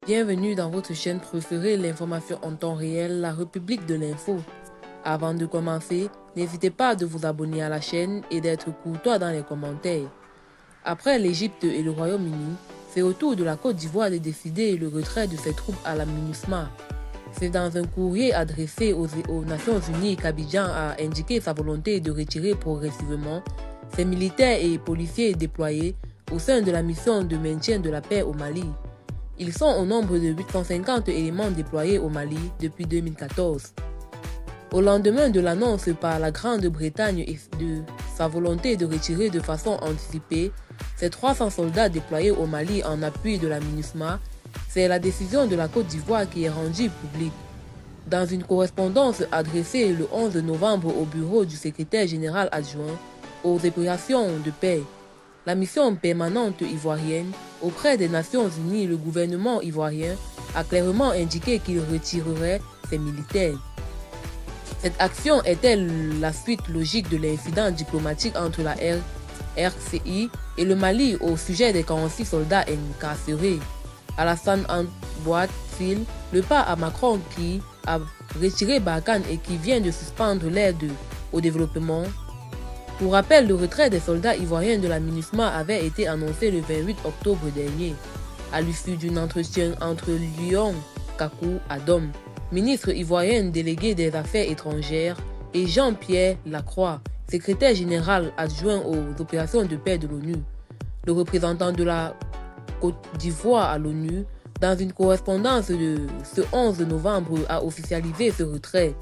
Bienvenue dans votre chaîne préférée, l'information en temps réel, la République de l'info. Avant de commencer, n'hésitez pas de vous abonner à la chaîne et d'être courtois dans les commentaires. Après l'Égypte et le Royaume-Uni, c'est au tour de la Côte d'Ivoire de décider le retrait de ses troupes à la MINUSMA. C'est dans un courrier adressé aux Nations Unies qu'Abidjan a indiqué sa volonté de retirer progressivement ses militaires et policiers déployés au sein de la mission de maintien de la paix au Mali. Ils sont au nombre de 850 éléments déployés au Mali depuis 2014. Au lendemain de l'annonce par la Grande-Bretagne de sa volonté de retirer de façon anticipée ces 300 soldats déployés au Mali en appui de la MINUSMA, c'est la décision de la Côte d'Ivoire qui est rendue publique. Dans une correspondance adressée le 11 novembre au bureau du secrétaire général adjoint aux opérations de paix, la mission permanente ivoirienne auprès des Nations Unies, le gouvernement ivoirien a clairement indiqué qu'il retirerait ses militaires. Cette action était la suite logique de l'incident diplomatique entre la RCI et le Mali au sujet des 46 soldats incarcérés. Alassane Ouattara, le pas à Macron qui a retiré Barkhane et qui vient de suspendre l'aide au développement. Pour rappel, le retrait des soldats ivoiriens de la MINUSMA avait été annoncé le 28 octobre dernier, à l'issue d'un entretien entre Lyon Kakou Adom, ministre ivoirien délégué des Affaires étrangères, et Jean-Pierre Lacroix, secrétaire général adjoint aux opérations de paix de l'ONU. Le représentant de la Côte d'Ivoire à l'ONU, dans une correspondance de ce 11 novembre, a officialisé ce retrait.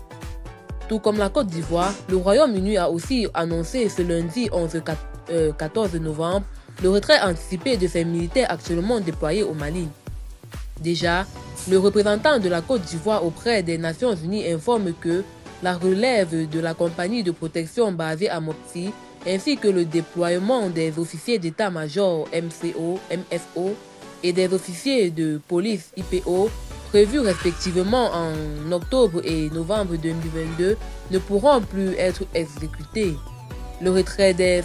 Tout comme la Côte d'Ivoire, le Royaume-Uni a aussi annoncé ce lundi 14 novembre le retrait anticipé de ses militaires actuellement déployés au Mali. Déjà, le représentant de la Côte d'Ivoire auprès des Nations Unies informe que la relève de la compagnie de protection basée à Mopti ainsi que le déploiement des officiers d'état-major MSO et des officiers de police IPO prévus respectivement en octobre et novembre 2022 ne pourront plus être exécutés. Le retrait des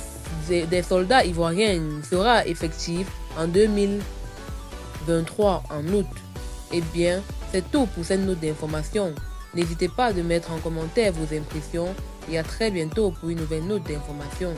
soldats ivoiriens sera effectif en 2023 en août. Eh bien, c'est tout pour cette note d'information. N'hésitez pas à mettre en commentaire vos impressions et à très bientôt pour une nouvelle note d'information.